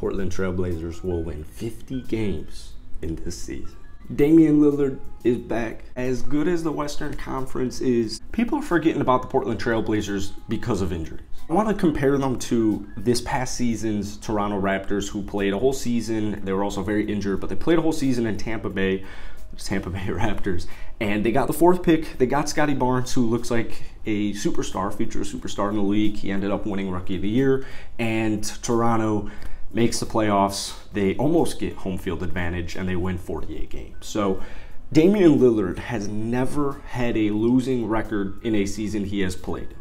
Portland Trailblazers will win 50 games in this season. Damian Lillard is back. As good as the Western Conference is, people are forgetting about the Portland Trailblazers because of injuries. I want to compare them to this past season's Toronto Raptors, who played a whole season. They were also very injured, but they played a whole season in Tampa Bay Raptors, and they got the 4th pick. They got Scottie Barnes, who looks like a superstar, future superstar in the league. He ended up winning Rookie of the Year, and Toronto makes the playoffs. They almost get home field advantage, and they win 48 games. So Damian Lillard has never had a losing record in a season he has played.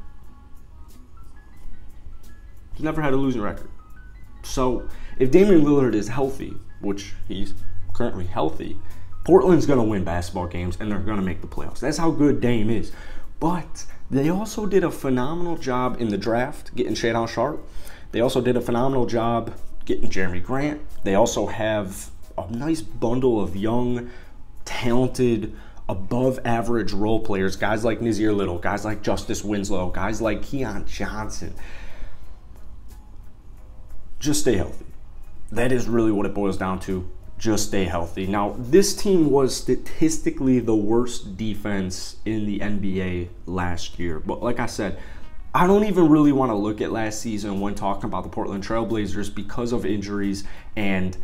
He's never had a losing record. So if Damian Lillard is healthy, which he's currently healthy, Portland's going to win basketball games, and they're going to make the playoffs. That's how good Dame is. But they also did a phenomenal job in the draft getting Shaedon Sharpe. They also did a phenomenal job getting Jerami Grant. They also have a nice bundle of young, talented, above-average role players, guys like Nassir Little, guys like Justice Winslow, guys like Keon Johnson. Just stay healthy. That is really what it boils down to. Just stay healthy. Now, this team was statistically the worst defense in the NBA last year. But like I said, I don't even really want to look at last season when talking about the Portland Trailblazers because of injuries, and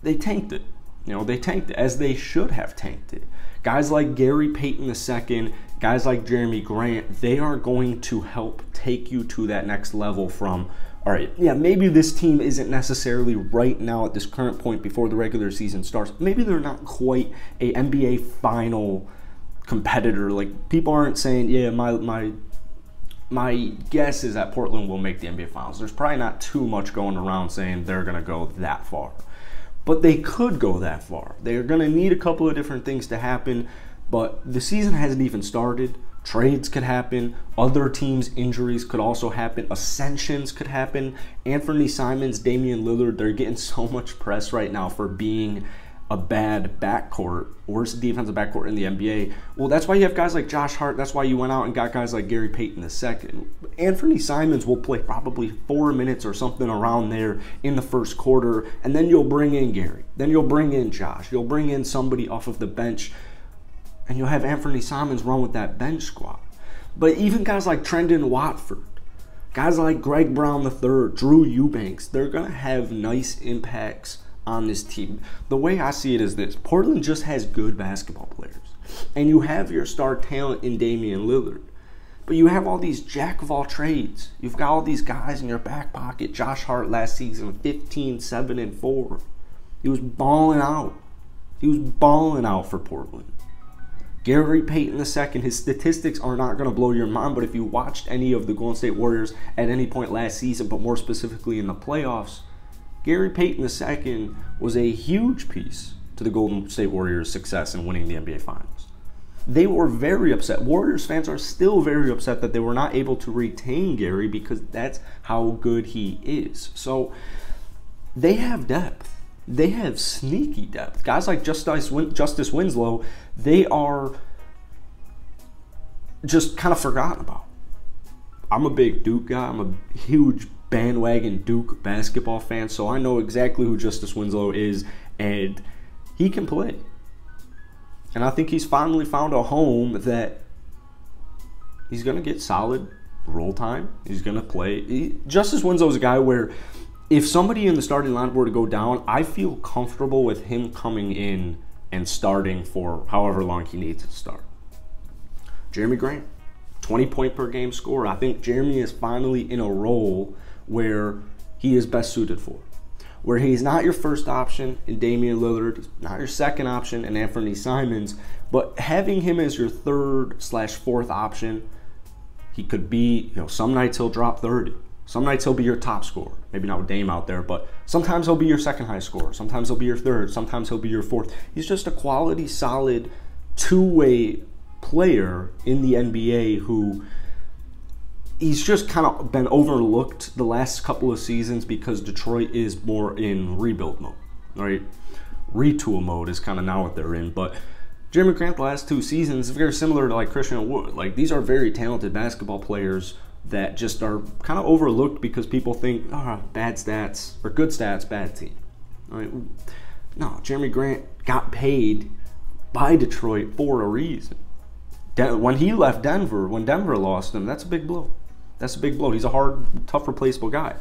they tanked it. You know, they tanked it, as they should have tanked it. Guys like Gary Payton II, guys like Jerami Grant, they are going to help take you to that next level from, all right, yeah, maybe this team isn't necessarily right now at this current point before the regular season starts. Maybe they're not quite a NBA final competitor. Like, people aren't saying, yeah, my guess is that Portland will make the NBA Finals. There's probably not too much going around saying they're going to go that far. But they could go that far. They're going to need a couple of different things to happen, but the season hasn't even started. Trades could happen. Other teams' injuries could also happen. Ascensions could happen. Anthony Simons, Damian Lillard, they're getting so much press right now for being a bad backcourt, worst defensive backcourt in the NBA. Well, that's why you have guys like Josh Hart. That's why you went out and got guys like Gary Payton II. Anthony Simons will play probably 4 minutes or something around there in the first quarter, and then you'll bring in Gary. Then you'll bring in Josh. You'll bring in somebody off of the bench, and you'll have Anthony Simons run with that bench squad. But even guys like Trendon Watford, guys like Greg Brown III, Drew Eubanks, they're going to have nice impacts on this team. The way I see it is this: Portland just has good basketball players, and you have your star talent in Damian Lillard, but you have all these jack of all trades. You've got all these guys in your back pocket. Josh Hart last season, 15, 7, and 4. He was balling out. He was balling out for Portland. Gary Payton II, his statistics are not going to blow your mind, but if you watched any of the Golden State Warriors at any point last season, but more specifically in the playoffs, Gary Payton II was a huge piece to the Golden State Warriors' success in winning the NBA Finals. They were very upset. Warriors fans are still very upset that they were not able to retain Gary because that's how good he is. So they have depth. They have sneaky depth. Guys like Justice Winslow, they are just kind of forgotten about. I'm a big Duke guy. I'm a huge bandwagon Duke basketball fan, so I know exactly who Justice Winslow is, and he can play. And I think he's finally found a home that he's going to get solid role time. He's going to play. Justice Winslow is a guy where if somebody in the starting line were to go down, I feel comfortable with him coming in and starting for however long he needs to start. Jerami Grant, 20-point-per-game scorer. I think Jerami is finally in a role where he is best suited for, where he's not your first option in Damian Lillard, he's not your second option in Anthony Simons, but having him as your 3rd/4th option, he could be, some nights he'll drop 30. Some nights he'll be your top scorer. Maybe not with Dame out there, but sometimes he'll be your second highest scorer. Sometimes he'll be your 3rd. Sometimes he'll be your 4th. He's just a quality, solid, two-way player in the NBA who he's just kind of been overlooked the last couple of seasons because Detroit is more in rebuild mode, right? Retool mode is kind of now what they're in. But Jerami Grant the last 2 seasons is very similar to like Christian Wood. Like, these are very talented basketball players that just are kind of overlooked because people think, oh, bad stats or good stats, bad team. All right? No, Jeremy Grant got paid by Detroit for a reason. When he left Denver, when Denver lost him, that's a big blow. That's a big blow. He's a hard, tough, replaceable guy.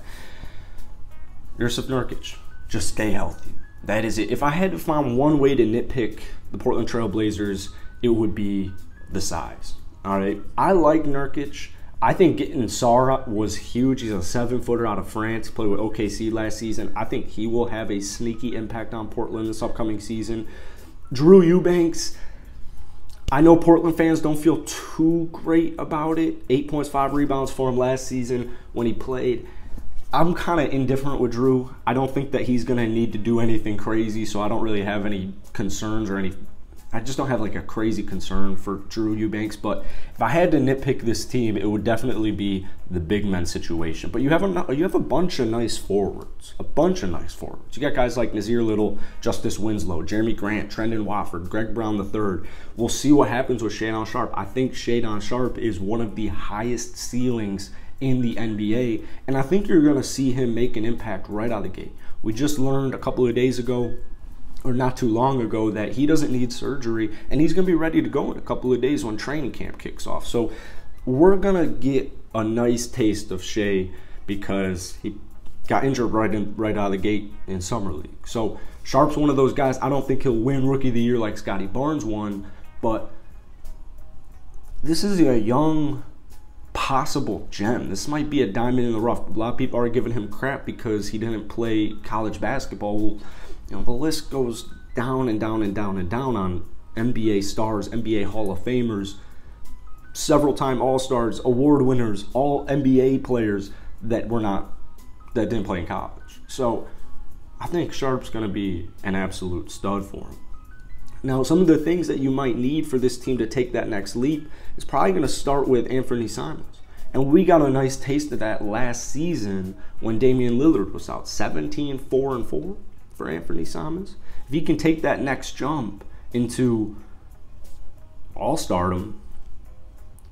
Jusuf Nurkic, just stay healthy. That is it. If I had to find one way to nitpick the Portland Trail Blazers, it would be the size. All right, I like Nurkic. I think getting Sara was huge. He's a 7-footer out of France, played with OKC last season. I think he will have a sneaky impact on Portland this upcoming season. Drew Eubanks, I know Portland fans don't feel too great about it. 8 points, 5 rebounds for him last season when he played. I'm kind of indifferent with Drew. I don't think that he's going to need to do anything crazy, so I don't really have any concerns or any... I just don't have like a crazy concern for Drew Eubanks. But if I had to nitpick this team, it would definitely be the big men situation. But you have a bunch of nice forwards. A bunch of nice forwards. You got guys like Nassir Little, Justice Winslow, Jeremy Grant, Trendon Watford, Greg Brown III. We'll see what happens with Shaedon Sharpe. I think Shaedon Sharpe is one of the highest ceilings in the NBA, and I think you're going to see him make an impact right out of the gate. We just learned a couple of days ago, or not too long ago, that he doesn't need surgery, and he's going to be ready to go in a couple of days when training camp kicks off. So we're going to get a nice taste of Shea because he got injured right out of the gate in Summer League. So Sharpe's one of those guys. I don't think he'll win Rookie of the Year like Scotty Barnes won, but this is a young possible gem. This might be a diamond in the rough. A lot of people are giving him crap because he didn't play college basketball. You know, the list goes down and down and down and down on NBA stars, NBA Hall of Famers, several-time All-Stars, award winners, all NBA players that didn't play in college. So I think Sharpe's going to be an absolute stud for him. Now, some of the things that you might need for this team to take that next leap is probably going to start with Anthony Simons. And we got a nice taste of that last season when Damian Lillard was out. 17-4-4 for Anthony Simons. If he can take that next jump into all-stardom,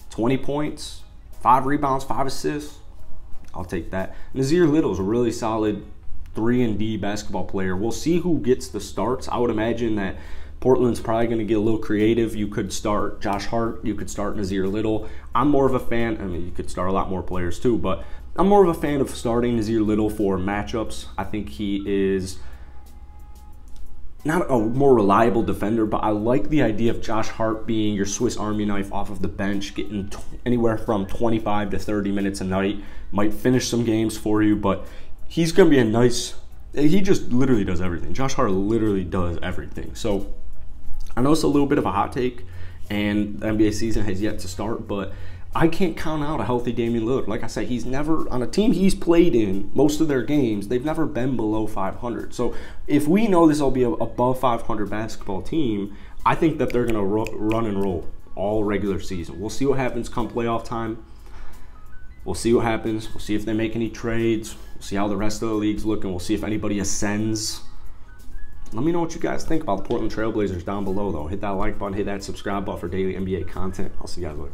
20 points, 5 rebounds, 5 assists, I'll take that. Nassir Little is a really solid 3-and-D basketball player. We'll see who gets the starts. I would imagine that Portland's probably going to get a little creative. You could start Josh Hart. You could start Nassir Little. I'm more of a fan. I mean, you could start a lot more players too, but I'm more of a fan of starting Nassir Little for matchups. I think he is not a more reliable defender, but I like the idea of Josh Hart being your Swiss Army knife off of the bench, getting anywhere from 25 to 30 minutes a night. Might finish some games for you, but he's going to be a nice... He just literally does everything. Josh Hart literally does everything. So I know it's a little bit of a hot take, and the NBA season has yet to start, but I can't count out a healthy Damian Lillard. Like I said, he's never, on a team he's played in, most of their games, they've never been below 500. So if we know this will be a above 500 basketball team, I think that they're going to run and roll all regular season. We'll see what happens come playoff time. We'll see what happens. We'll see if they make any trades. We'll see how the rest of the league's looking. We'll see if anybody ascends. Let me know what you guys think about the Portland Trail Blazers down below, though. Hit that like button, hit that subscribe button for daily NBA content. I'll see you guys later.